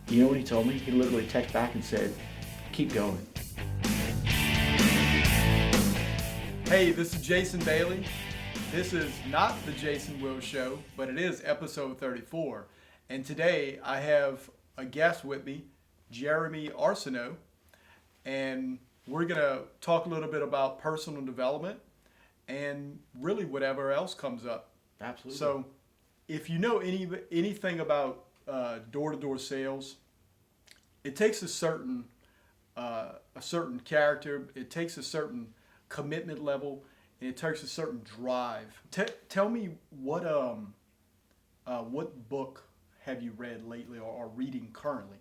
You know what he told me? He literally texted back and said, keep going. Hey, this is Jason Bailey. This is not the Jason Will Show, but it is episode 34. And today I have a guest with me, Jeremy Arsenault, and we're going to talk a little bit about personal development and really whatever else comes up. Absolutely. So, if you know anything about door-to-door sales, it takes a certain character. It takes a certain commitment level, and it takes a certain drive. Tell me what book have you read lately or are reading currently?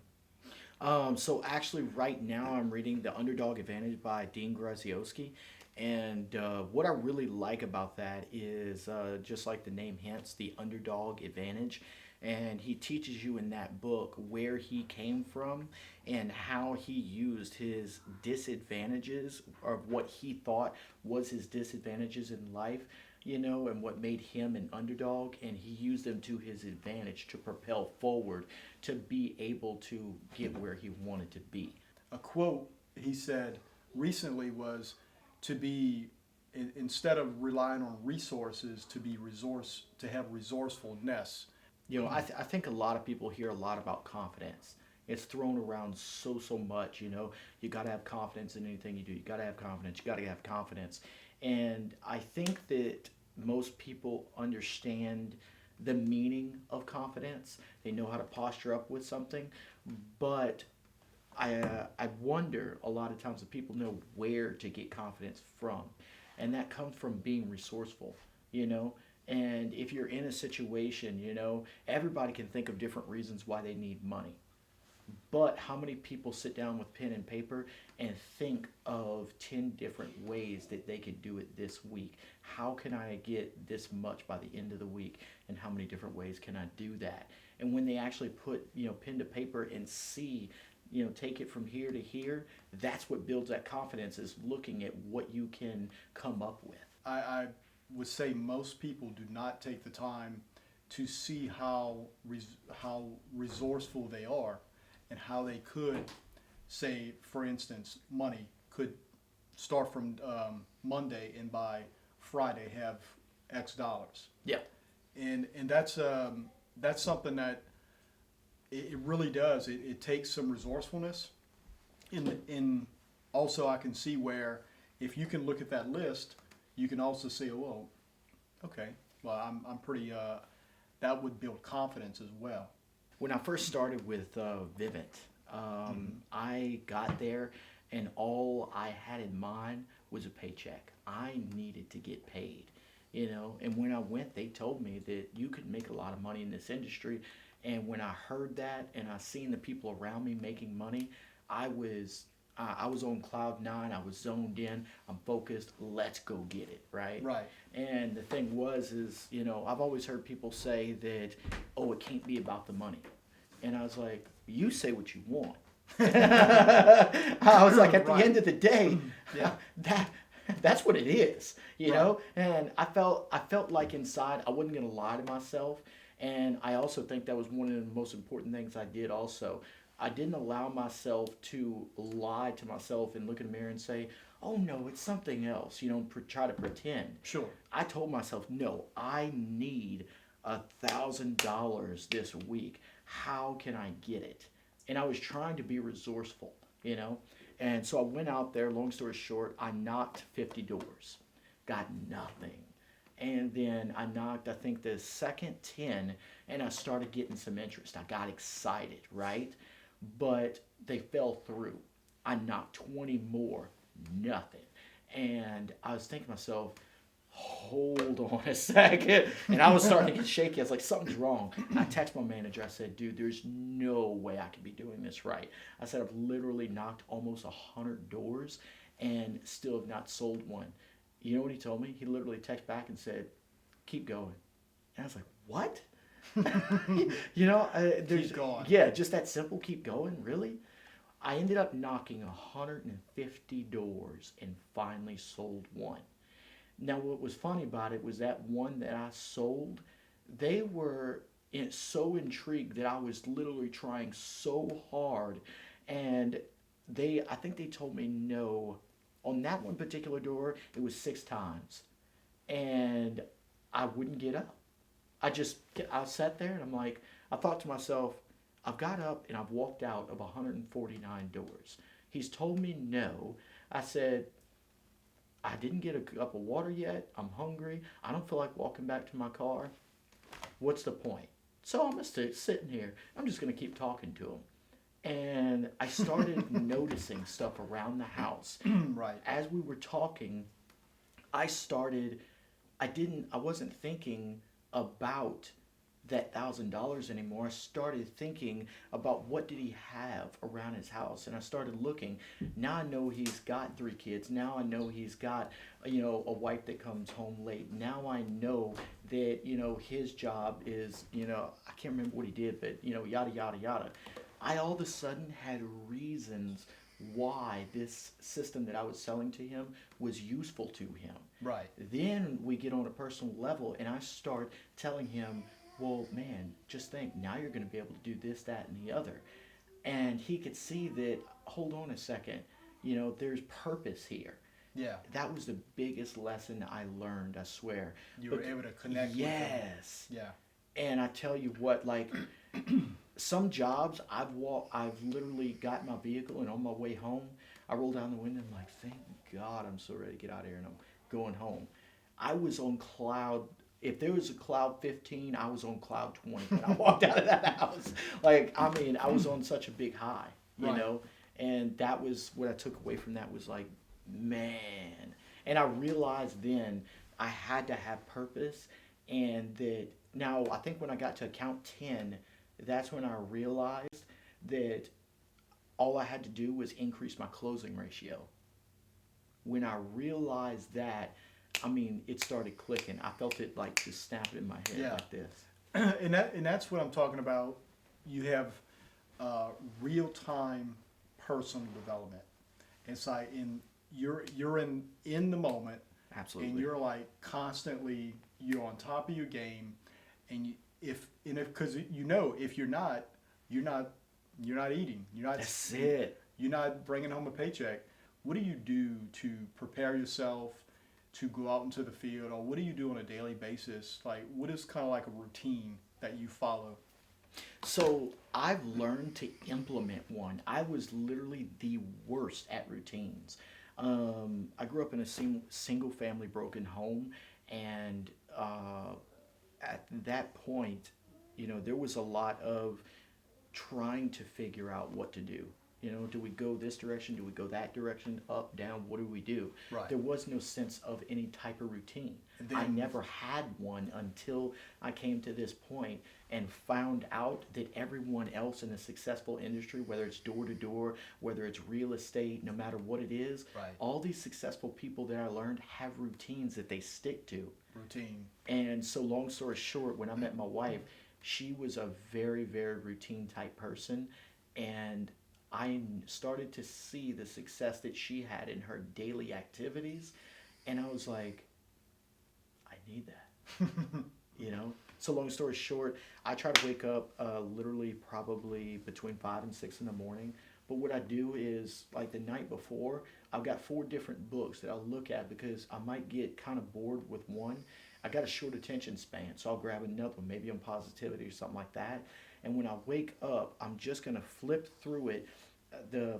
So actually, right now I'm reading The Underdog Advantage by Dean Graziosi, and what I really like about that is just like the name hints, the underdog advantage. And he teaches you in that book where he came from and how he used his disadvantages or what he thought was his disadvantages in life, and what made him an underdog. And he used them to his advantage to propel forward to be able to get where he wanted to be. A quote he said recently was to be instead of relying on resources to have resourcefulness. I think a lot of people hear a lot about confidence. It's thrown around so much. You got to have confidence in anything you do. You got to have confidence. You got to have confidence. And I think that most people understand the meaning of confidence. They know how to posture up with something, but I wonder a lot of times if people know where to get confidence from, and that comes from being resourceful. You know, and if you're in a situation, everybody can think of different reasons why they need money. But how many people sit down with pen and paper and think of 10 different ways that they could do it this week? How can I get this much by the end of the week? And how many different ways can I do that? And when they actually put, pen to paper and see, take it from here to here, that's what builds that confidence, is looking at what you can come up with. I would say most people do not take the time to see how resourceful they are and how they could, say, for instance, money could start from Monday and by Friday have X dollars. Yeah. And that's something that it really does. It takes some resourcefulness. In also, I can see where if you can look at that list, you can also say, oh, well, okay, well, I'm pretty, that would build confidence as well. When I first started with Vivint, I got there and all I had in mind was a paycheck. I needed to get paid, and when I went, they told me that you could make a lot of money in this industry. And when I heard that and I seen the people around me making money, I was on cloud nine. I was zoned in. I'm focused. Let's go get it, right? Right. And the thing is, I've always heard people say that, oh, it can't be about the money. And I was like, you say what you want. I was like, at the end of the day, Yeah. that's what it is, know. And I felt like inside I wasn't gonna lie to myself. And I also think that was one of the most important things I did also. I didn't allow myself to lie to myself and look in the mirror and say, oh no, it's something else, try to pretend. Sure. I told myself, no, I need $1,000 this week. How can I get it? And I was trying to be resourceful, And so I went out there, long story short, I knocked 50 doors, got nothing. And then I knocked, I think, the second 10, and I started getting some interest. I got excited, right? But they fell through. I knocked 20 more, nothing. And I was thinking to myself, hold on a second. And I was starting to get shaky. I was like, something's wrong. I texted my manager. I said, dude, there's no way I could be doing this right. I said, I've literally knocked almost 100 doors and still have not sold one. You know what he told me? He literally texted back and said, keep going. And I was like, what? There's, Keep going. yeah, just that simple, keep going, really? I ended up knocking 150 doors and finally sold one. Now, what was funny about it was that one that I sold, they were and so intrigued that I was literally trying so hard, and I think they told me no on that one particular door. It was 6 times, and I wouldn't get up. I sat there and I'm like, I thought to myself, I've got up and I've walked out of 149 doors. He's told me no. I said, I didn't get a cup of water yet. I'm hungry. I don't feel like walking back to my car. What's the point? So I'm going to sitting here. I'm just going to keep talking to him. And I started noticing stuff around the house. Right. As we were talking, I started, I wasn't thinking about that $1,000 anymore. I started thinking about what did he have around his house, and I started looking. Now I know he's got 3 kids. Now I know he's got a wife that comes home late. Now I know that his job is I can't remember what he did, but yada yada yada. I all of a sudden had reasons why this system that I was selling to him was useful to him. Right. Then we get on a personal level, and I start telling him, well, man, just think, now you're going to be able to do this, that, and the other. And he could see that, hold on a second, there's purpose here. Yeah. That was the biggest lesson I learned, I swear. You were able to connect with yes. them. Yeah. And I tell you what, like, some jobs I've literally got in my vehicle, and on my way home, I roll down the window and I'm like, thank God I'm so ready to get out of here, and I'm going home. I was on if there was a cloud 15, I was on cloud 20 when I walked out of that house. Like, I mean, I was on such a big high, Right. and that was what I took away from that was like, man. And I realized then I had to have purpose, and that now I think when I got to account 10, that's when I realized that all I had to do was increase my closing ratio. When I realized that, I mean, it started clicking. I felt it like just snapping in my head Yeah. like this. And that's what I'm talking about. You have real time personal development. It's like you're in the moment, Absolutely. and you're like constantly you're on top of your game, and if because if you're not eating, That's it. you're not bringing home a paycheck. What do you do to prepare yourself to go out into the field, or what do you do on a daily basis? Like, what is kind of like a routine that you follow? So I've learned to implement one. I was literally the worst at routines. I grew up in a single family broken home, and at that point, there was a lot of trying to figure out what to do. Do we go this direction? Do we go that direction? Up, down? What do we do? Right. There was no sense of any type of routine. And I then- never had one until I came to this point and found out that everyone else in a successful industry, whether it's door to door, whether it's real estate, no matter what it is, Right. all these successful people that I learned have routines that they stick to. Routine. And so, long story short, when I met my wife, she was a very, very routine type person. And I started to see the success that she had in her daily activities. And I was like, I need that. So, long story short, I try to wake up literally probably between 5 and 6 in the morning. But what I do is, like the night before, I've got 4 different books that I'll look at because I might get kind of bored with one. I got a short attention span, so I'll grab another one, maybe on positivity or something like that. And when I wake up, I'm just going to flip through it, the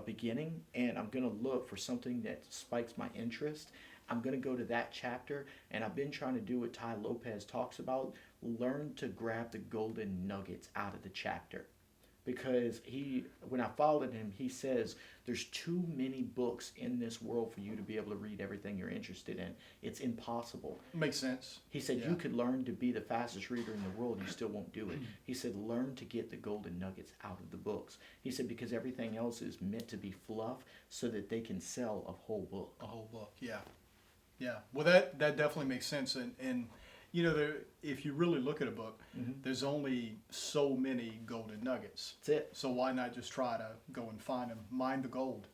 beginning, and I'm going to look for something that spikes my interest. I'm going to go to that chapter, and I've been trying to do what Ty Lopez talks about, learn to grab the golden nuggets out of the chapter. Because when I followed him, he says there's too many books in this world for you to be able to read everything you're interested in. It's impossible. Makes sense. He said Yeah. you could learn to be the fastest reader in the world, you still won't do it. He said learn to get the golden nuggets out of the books. He said because everything else is meant to be fluff so that they can sell a whole book. A whole book. Yeah. Yeah. Well, that definitely makes sense. And if you really look at a book, there's only so many golden nuggets. That's it. So why not just try to go and find them, mine the gold?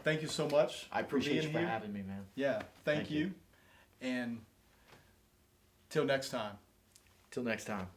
Thank you so much. I appreciate you being for here. having me, man. Yeah, thank Thank you. you. And till next time. Till next time.